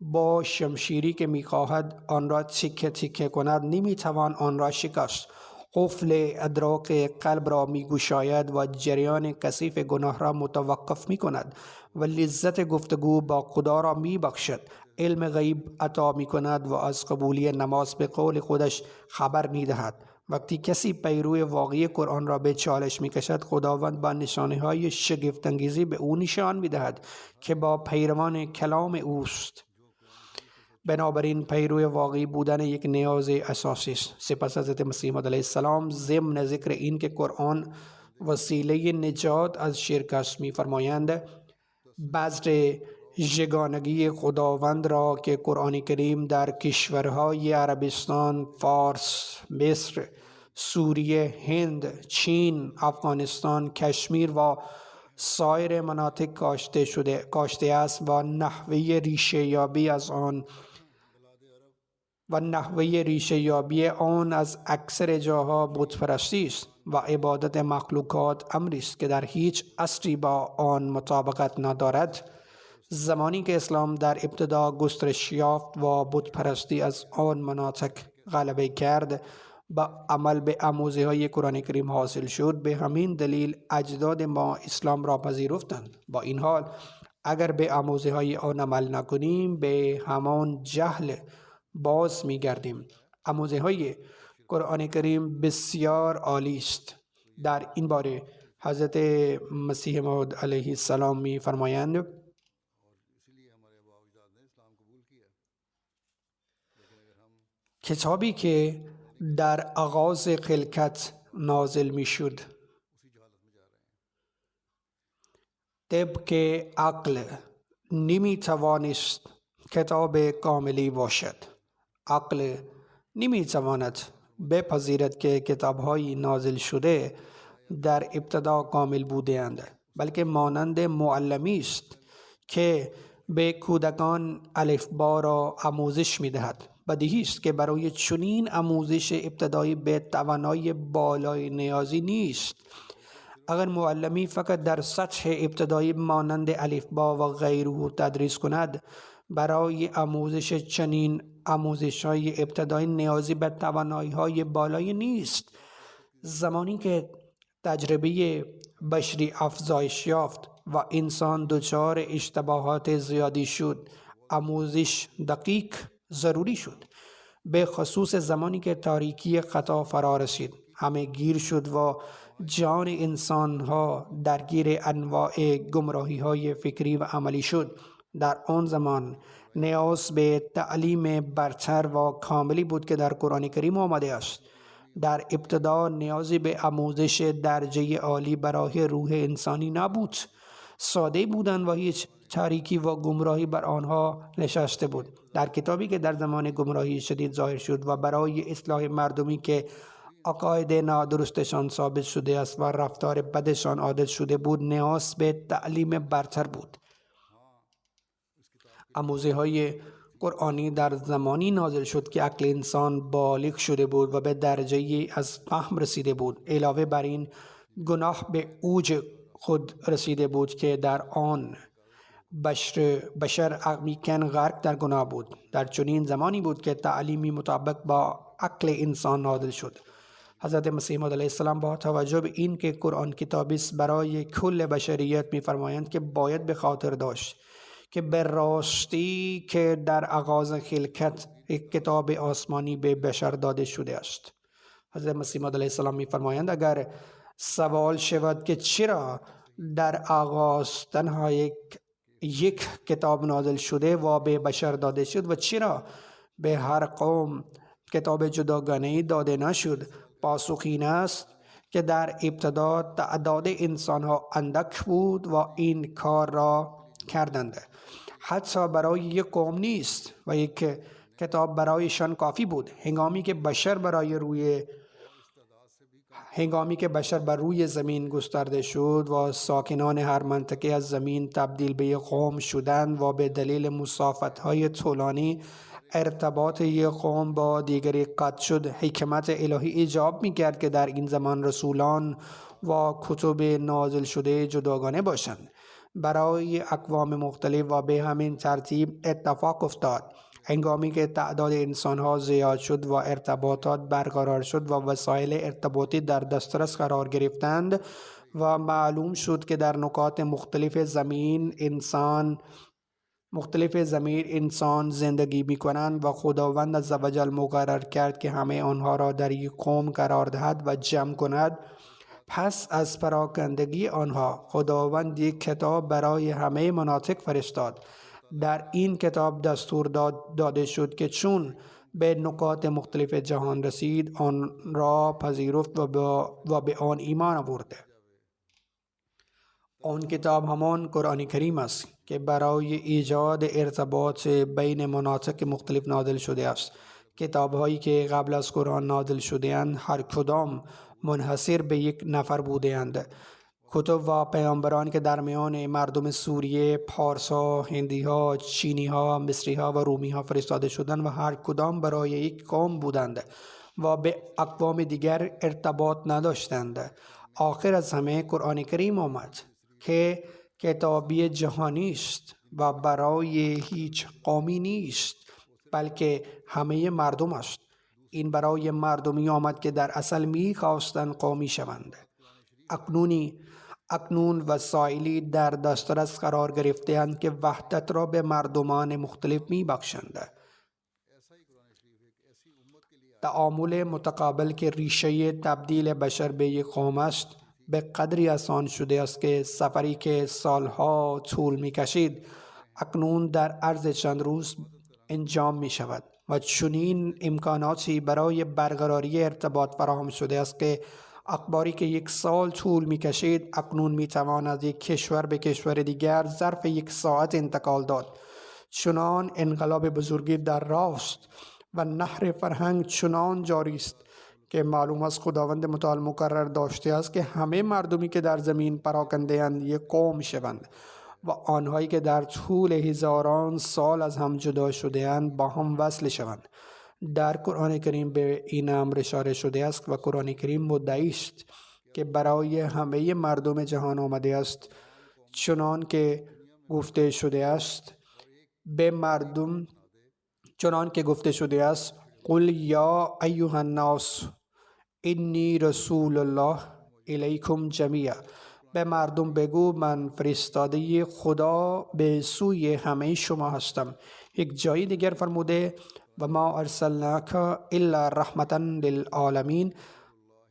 با شمشیری که می خواهد آن را تکه تکه کند نمی توان آن را شکست. قفل ادراک قلب را می گشاید و جریان کثیف گناه را متوقف می کند و لذت گفتگو با خدا را می بخشد. علم غیب عطا می کند و از قبولی نماز به قول خودش خبر می دهد. وقتی کسی پیرو واقعی قرآن را به چالش می کشد، خداوند با نشانه های شگفت انگیزی به او نشان می دهد که با پیروان کلام اوست. بنابراین پیرو واقعی بودن یک نیاز اساسی است. سپس حضرت مسیح موعود علیه السلام ضمن ذکر این که قرآن وسیله نجات از شرک است می فرمایند بذر یگانگی خداوند را که قرآن کریم در کشورهای عربستان، فارس، مصر، سوریه، هند، چین، افغانستان، کشمیر و سایر مناطق کاشته است و نحوه ریشه یابی آن از اکثر جاها بت پرستی است و عبادت مخلوقات امری است که در هیچ عصری با آن مطابقت ندارد. زمانی که اسلام در ابتدا گسترش یافت و بت پرستی از آن مناطق غلبه کرد، با عمل به آموزه های قرآن کریم حاصل شد. به همین دلیل اجداد ما اسلام را پذیرفتند. با این حال اگر به آموزه های آن عمل نکنیم به همان جهل باز می گردیم. آموزه های قرآن کریم بسیار عالی است. در این باره حضرت مسیح موعود علیه السلام می فرمایند کتابی که در آغاز خلقت نازل می شد طبق عقل نمی توانست کتاب کاملی باشد. عقل نمی تواند بپذیرد که کتاب‌های نازل شده در ابتدا کامل بودند، بلکه مانند معلمی است که به کودکان الفبا را آموزش می دهد. بدیهی است که برای چنین آموزش ابتدایی به توانایی بالای نیازی نیست. اگر معلمی فقط در سطح ابتدایی مانند الفبا و غیره تدریس کند، برای آموزش چنین آموزش‌های ابتدایی نیازی به توانایی‌های بالایی نیست. زمانی که تجربه بشری افزایش یافت و انسان دچار اشتباهات زیادی شد، آموزش دقیق ضروری شد. به خصوص زمانی که تاریکی خطا فرا رسید، همه گیر شد و جان انسان‌ها درگیر انواع گمراهی‌های فکری و عملی شد. در آن زمان نیاز به تعلیم برتر و کاملی بود که در قرآن کریم آمده است. در ابتدا نیازی به آموزش درجه عالی برای روح انسانی نبود. ساده بودند و هیچ تاریکی و گمراهی بر آنها نشسته بود. در کتابی که در زمان گمراهی شدید ظاهر شد و برای اصلاح مردمی که عقاید نادرستشان ثابت شده است و رفتار بدشان عادت شده بود، نیاز به تعلیم برتر بود. آموزه های قرآنی در زمانی نازل شد که عقل انسان بالغ شده بود و به درجه از فهم رسیده بود. علاوه بر این، گناه به اوج خود رسیده بود که در آن بشر عمیقاً غرق در گناه بود. در چنین زمانی بود که تعلیمی مطابق با عقل انسان نازل شد. حضرت مسیح موعود علیه السلام با توجه به این که قرآن کتابی است برای کل بشریت می‌فرمایند که باید به خاطر داشت که به راستی که در آغاز خلقت یک کتاب آسمانی به بشر داده شده است. حضرت مسیح موعود علیه السلام می‌فرمایند اگر سوال شود که چرا در آغاز تنها یک کتاب نازل شده و به بشر داده شد و چرا به هر قوم کتاب جداگانه‌ای داده نشد، پاسخ این است که در ابتدا تعداد انسان‌ها اندک بود و این کار را کردند. حتی برای یک قوم نیست و یک کتاب برایشان کافی بود. هنگامی که بشر بر روی زمین گسترده شد و ساکنان هر منطقه از زمین تبدیل به یک قوم شدند و به دلیل مسافت‌های طولانی ارتباط یک قوم با دیگری قطع شد، حکمت الهی ایجاب می‌کرد که در این زمان رسولان و کتب نازل شده جداگانه باشند برای اقوام مختلف و به همین ترتیب اتفاق افتاد. هنگامی که تعداد انسان‌ها زیاد شد و ارتباطات برقرار شد و وسایل ارتباطی در دسترس قرار گرفتند و معلوم شد که در نقاط مختلف زمین انسان زندگی می کنند و خداوند عزوجل مقرر کرد که همه آنها را در یک قوم قرار دهد و جمع کند. پس از پراکندگی آنها خداوند یک کتاب برای همه مناطق فرستاد. در این کتاب دستور داده شد که چون به نقاط مختلف جهان رسید آن را پذیرفت و به آن ایمان آورد. آن کتاب همان قرآن کریم است که برای ایجاد ارتباط بین مناطق مختلف نازل شده است. کتاب‌هایی که قبل از قرآن نازل شده‌اند هر کدام منحصر به یک نفر بوده‌اند. کتب و پیامبران که در میان مردم سوریه، پارس‌ها، هندی‌ها، چینی‌ها، مصری‌ها و رومی‌ها فرستاده شدند و هر کدام برای یک قوم بودند و به اقوام دیگر ارتباط نداشتند. آخر از همه قرآن کریم آمد که کتابی جهانی است و برای هیچ قومی نیست بلکه همه مردم است. این برای مردمی آمد که در اصل می‌خواستند قومی شوند. اکنون وسایلی در دسترس قرار گرفته‌اند که وحدت را به مردمان مختلف می‌بخشند. تعامل متقابل که ریشه تبدیل بشر به یک قوم است به قدری آسان شده است که سفری که سالها طول می‌کشید اکنون در عرض چند روز انجام می‌شود و چنین امکاناتی برای برقراری ارتباط فراهم شده است که اخباری که یک سال طول می‌کشید اکنون می‌توان از یک کشور به کشور دیگر ظرف یک ساعت انتقال داد. چنان انقلاب بزرگی در راه است و نهر فرهنگ چنان جاری است که معلوم است خداوند متعال مقرر داشته است که همه مردمی که در زمین پراکنده اند یک قوم شوند و آنهایی که در طول هزاران سال از هم جدا شده اند با هم وصل شوند. در قرآن کریم به این امر اشاره شده است و قرآن کریم مدعی است که برای همه مردم جهان آمده است. چنان که گفته شده است قل یا ایها الناس انی رسول الله الیکم جمیعا. به مردم بگو من فرستاده خدا به سوی همه شما هستم. یک جای دیگر فرموده و ما ارسلناک الا رحمتا للعالمین.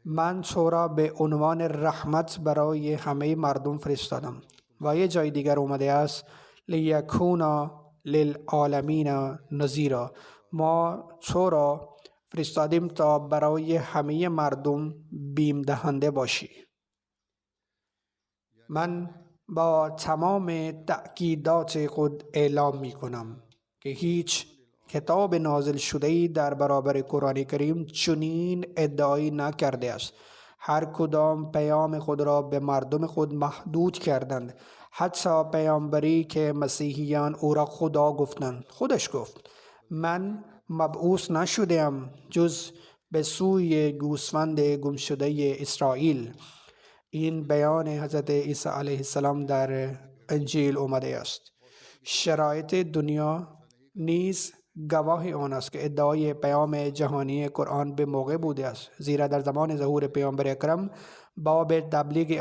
من تو را به عنوان رحمت برای همه مردم فرستادم. و یک جای دیگر اومده است لیکون للعالمین نذیرا. ما تو را فرستادیم تا برای همه مردم بیم دهنده باشی. من با تمام تأکیدات خود اعلام می کنم که هیچ کتاب نازل شده‌ای در برابر قرآن کریم چنین ادعایی نکرده است. هر کدام پیام خود را به مردم خود محدود کردند. حتی پیامبری که مسیحیان او را خدا گفتند. خودش گفت من مبعوث نشدم جز به سوی گوسفند گمشده اسرائیل. این بیان حضرت عیسی علیه السلام در انجیل آمده است. شرایط دنیا نیز گواه آن است که ادعای پیام جهانی قرآن به موقع بوده است، زیرا در زمان ظهور پیامبر اکرم باب تبلیغ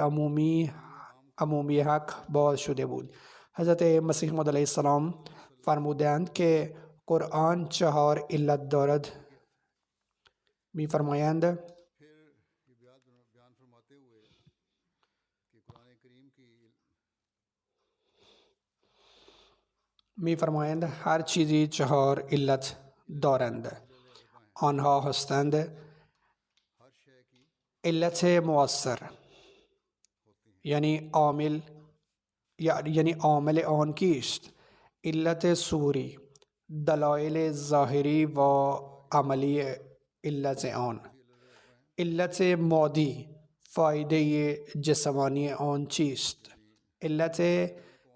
عمومی حق باز شده بود. حضرت مسیح موعود علیه السلام فرمودند که قرآن 4 علت دارد. می‌فرمایند هر چیزی 4 علت دارند. آنها هستند علت مؤثر یعنی عامل آن کیست؟ علت ظهوری، دلایل ظاهری و عملی علت آن. علت مادی، فایده جسمانی آن چیست؟ علت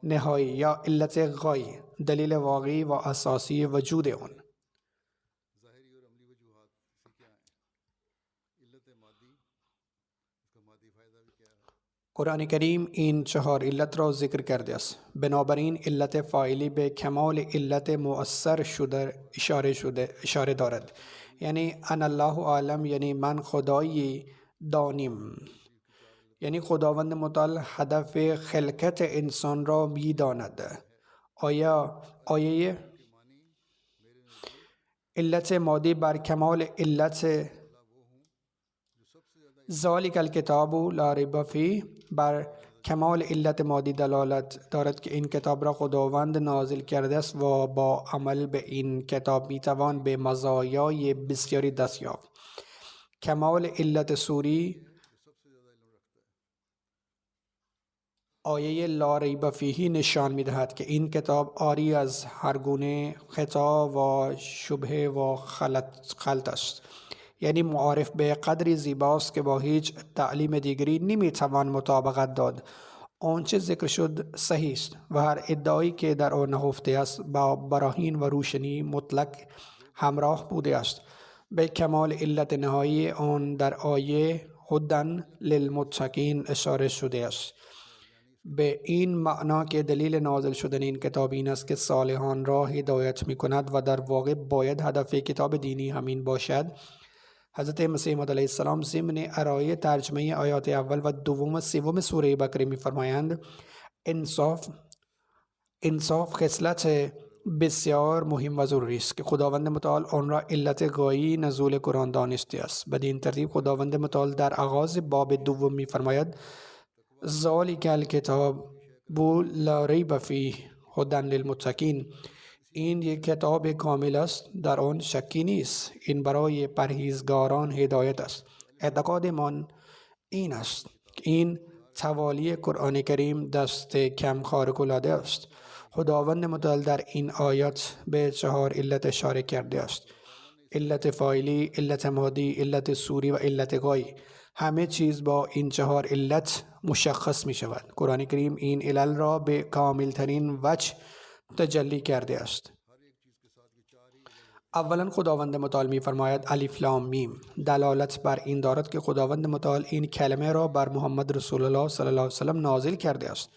نهایی یا علت غایی، دلیل واقعی و اساسی وجود آن. قرآن کریم این 4 علت را ذکر کرده است. بنابراین علت فاعلی به کمال علت مؤثر شده اشاره دارد. یعنی انا الله عالم، یعنی من خدایی دانیم، یعنی خداوند متعال هدف خلقت انسان را می داند. آیه علت ماضی بر کمال علت ذالک الکتاب لا ریب فیه بر کمال علت ماضی دلالت دارد که این کتاب را خداوند نازل کرده است و با عمل به این کتاب میتوان به مزایای بسیاری دست یافت. کمال علت سوری آیه لا ریب فیه نشان میدهد که این کتاب عاری از هر گونه خطا و شبهه و خلط است. یعنی معارف به قدری زیباست که با هیچ تعلیم دیگری نمیتوان مطابقت داد. آنچه ذکر شد صحیح است و هر ادعایی که در آن نهفته است با براهین و روشنی مطلق همراه بوده است. به کمال علت نهایی آن در آیه هدن للمتقین اشاره شده است، به این معنا که دلیل نازل شدن این کتاب این است که صالحان را هدایت می کند و در واقع باید هدف کتاب دینی همین باشد. حضرت مسیح موعود علیه السلام ضمن ارائه ترجمه آیات اول و دوم و سوم سوره بقره می فرمایند انصاف خصلت بسیار مهم و ضروری است که خداوند متعال آن را علت غایی نزول قرآن دانسته است. بدین ترتیب خداوند متعال در آغاز باب دوم می فرماید ذالک الکتاب لا ریب فیه هدی للمتقین، این یک کتاب کامل است، در آن شکی نیست، این برای پرهیزگاران هدایت است. اعتقاد من این است که این توالی قرآن کریم دست کم خارق العاده است. خداوند متعال در این آیات به 4 علت اشاره کرده است: علت فاعلی، علت ماضی، علت سوری و علت غایی. همه چیز با این 4 علت مشخص می شود. قرآن کریم این علل را به کامل ترین وجه تجلی کرده است. اولا خداوند متعال می فرماید الف لام میم، دلالت بر این دارد که خداوند متعال این کلمه را بر محمد رسول الله صلی الله علیه وسلم نازل کرده است.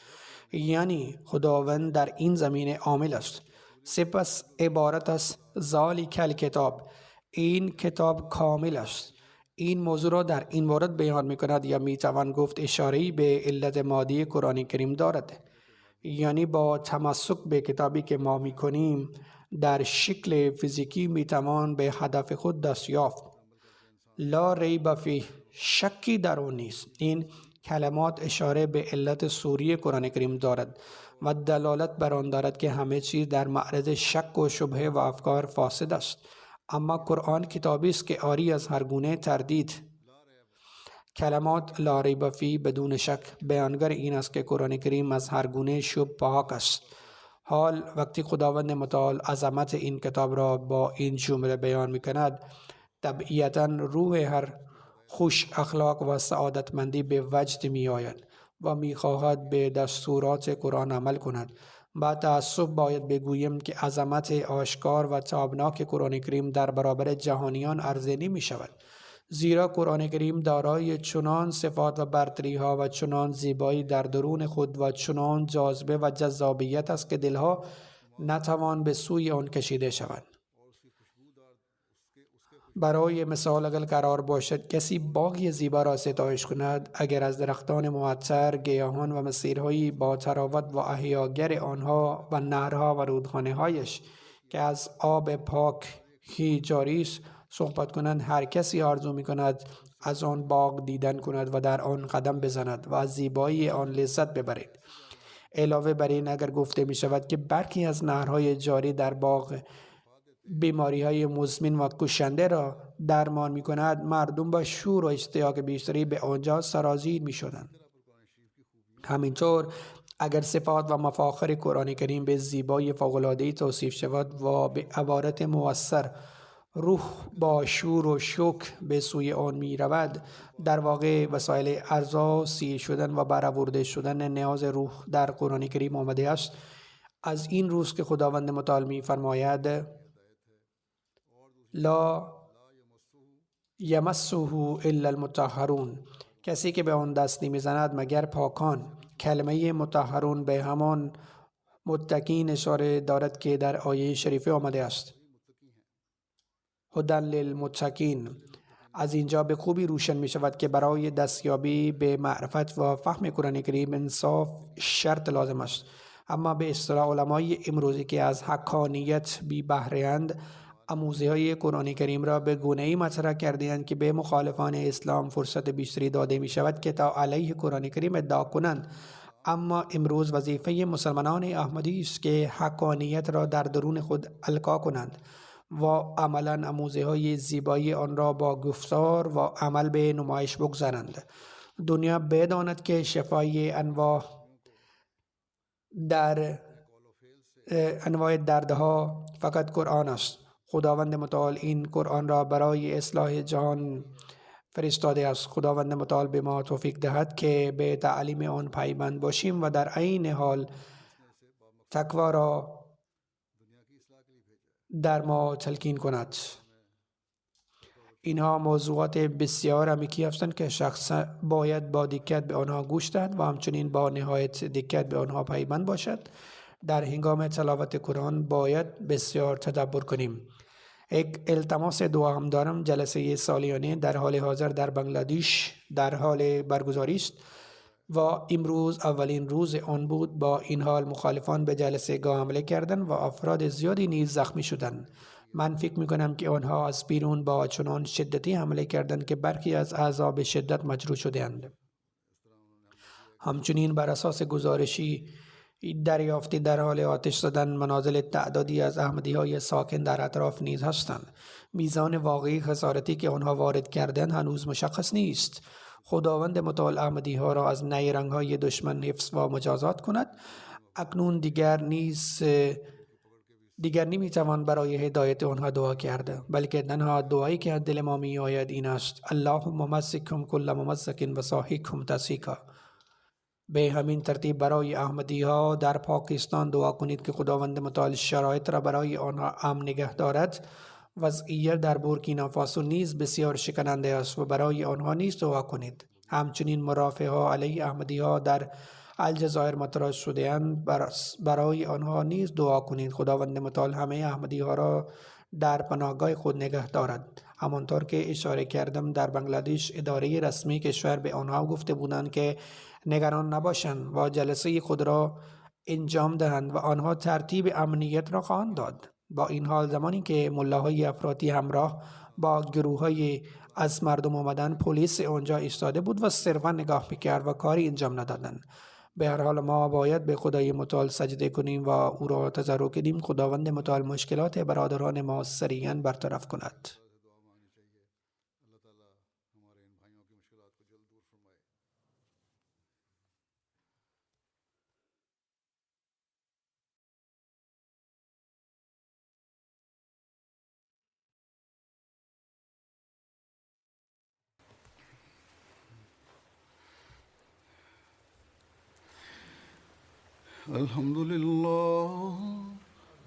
یعنی خداوند در این زمینه عامل است. سپس عبارت است ذالک الکتاب، این کتاب کامل است. این موضوع را در این مورد بیان می کند یا می توان گفت اشاره‌ای به علت مادی قرآن کریم دارد. یعنی با تمسک به کتابی که ما می کنیم در شکل فیزیکی می توان به هدف خود دست یافت. لا ریب فیه، شکی در آن نیست. این کلمات اشاره به علت سوری قرآن کریم دارد و دلالت بر آن دارد که همه چیز در معرض شک و شبهه و افکار فاسد است. اما قرآن کتابی است که عاری از هر گونه تردید. کلمات لا ریب فیه بدون شک بیانگر این است که قرآن کریم از هر گونه شبه پاک است. حال وقتی خداوند متعال عظمت این کتاب را با این جمله بیان می کند، طبیعتاً روح هر خوش اخلاق و سعادتمندی به وجد می آید و می خواهد به دستورات قرآن عمل کند. با تأسف باید بگویم که عظمت آشکار و تابناک قرآن کریم در برابر جهانیان عرضه نمی شود، زیرا قرآن کریم دارای چنان صفات و برتری ها و چنان زیبایی در درون خود و چنان جاذبه و جذابیت است که دلها نتوان به سوی آن کشیده شوند. برای مثال اگر قرار باشد کسی باغی زیبا را ستایش کند، اگر از درختان معطر، گیاهان و مسیرهایی با تراوت و احیاگر آنها و نهرها و رودخانه هایش که از آب پاک جاری است صحبت کنند، هر کسی آرزو می کند از آن باغ دیدن کند و در آن قدم بزند و از زیبایی آن لذت ببرید. علاوه بر این اگر گفته می شود که برخی از نهرهای جاری در باغ بیماری های مزمن و کشنده را درمان می کند، مردم با شور و اشتیاق بیشتری به آنجا سرازیر می شدند. همینطور اگر صفات و مفاخر قرآن کریم به زیبایی فوق‌العاده‌ای توصیف شود و به عبارت مؤثر روح با شور و شوق به سوی آن می رود، در واقع وسایل ارضاسی شدن و برآورده شدن نیاز روح در قرآن کریم آمده است. از این روز که خداوند متعال می فرماید لا یمسه الا المطهرون، کسی که به آن دست نمیزند مگر پاکان. کلمه مطهرون به همان متقین اشاره دارد که در آیه شریفه آمده است. هدن للمتقین. از اینجا به خوبی روشن می شود که برای دستیابی به معرفت و فهم قرآن کریم انصاف شرط لازم است. اما به اصطلاح علمای امروزی که از حقانیت بی بهره‌اند، آموزه های قرآن کریم را به گونه‌ای مطرح کرده‌اند که به مخالفان اسلام فرصت بیشتری داده می شود که تا علیه قرآن کریم ادعا کنند. اما امروز وظیفه مسلمانان احمدی است که حقانیت را در درون خود القا کنند و عملا آموزه های زیبایی آن را با گفتار و عمل به نمایش بگذارند. دنیا بداند که شفای انواع دردها فقط قرآن است. خداوند متعال این قرآن را برای اصلاح جهان فرستاده است. خداوند متعال به ما توفیق دهد که به تعلیم آن پایبند باشیم و در عین حال تقوا را در ما تلقین کند. اینها موضوعات بسیار عمیقی هستند که شخص باید با دقت به آنها گوش دهد و همچنین با نهایت دقت به آنها پایبند باشد. در هنگام تلاوت قرآن باید بسیار تدبر کنیم. یک التماس دعا هم دارم. جلسه سالیانه در حال حاضر در بنگلادیش در حال برگزاری است و امروز اولین روز آن بود. با این حال مخالفان به جلسه گاه حمله کردند و افراد زیادی نیز زخمی شدند. من فکر میکنم که آنها از بیرون با چنان شدتی حمله کردند که برخی از اعضا به شدت مجروح شدند. همچنین بر اساس گزارشی دریافتی در حال آتش زدن منازل تعدادی از احمدی‌های ساکن در اطراف نیز هستند. میزان واقعی خسارتی که آنها وارد کردند هنوز مشخص نیست. خداوند متعال احمدی‌ها را از نیرنگ‌های دشمن حفظ و مجازات کند. اکنون دیگر نمیتوان برای هدایت آنها دعا کرد، بلکه تنها دعایی که دل ما میآید این است: اللهم ممسکهم کل ممسک و ساحقهم تسحیقا. به همین ترتیب برای احمدی ها در پاکستان دعا کنید که خداوند متعال شرایط را برای آنها امن نگه دارد. وضعیت در بورکینافاسو نیز بسیار شکننده است و برای آنها نیز دعا کنید. همچنین مرافع ها علیه احمدی ها در الجزایر مطرح شده‌اند، برای آنها نیز دعا کنید. خداوند متعال همه احمدی ها را در پناهگاه خود نگه دارد. همانطور که اشاره کردم در بنگلادیش اداره رسمی کشور به آنها گفته بودند که نگران نباشند و جلسه خود را انجام دهند و آنها ترتیب امنیت را خواهند داد. با این حال زمانی که ملاهای افراطی همراه با گروه‌های از مردم آمدن، پلیس آنجا ایستاده بود و صرفا نگاه می‌کرد و کاری انجام ندادند. به هر حال ما باید به خدای متعال سجده کنیم و او را تضرع کنیم. خداوند متعال مشکلات برادران ما سریعا برطرف کند.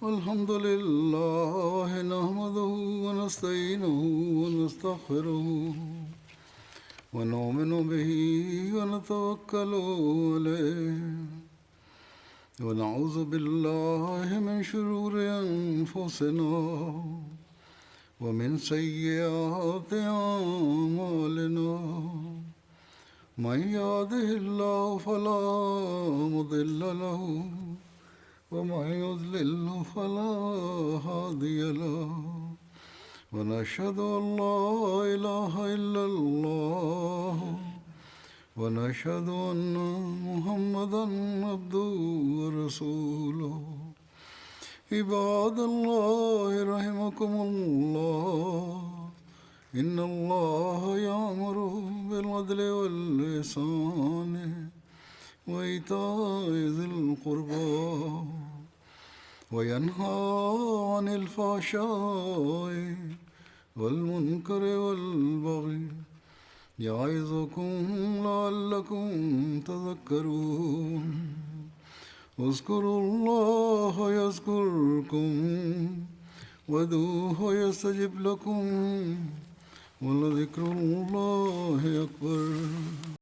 الحمد لله نحمده ونستعينه ونستغفره ونؤمن به ونتوكل عليه ونعوذ بالله من شرور أنفسنا ومن سيئات أعمالنا. من يهده الله فلا مضل له ومن يضلل فلا هادي له ونشهد أن لا إله إلا الله ونشهد أن محمدا عبده ورسوله. عباد الله رحمكم الله، إن الله يأمر بالعدل والإحسان وإيتاء ذي القربى وينهى عن الفحشاء والمنكر والبغي يعظكم لعلكم تذكرون. اذكروا الله يذكركم وادعوه يستجب لكم ولذكر الله أكبر.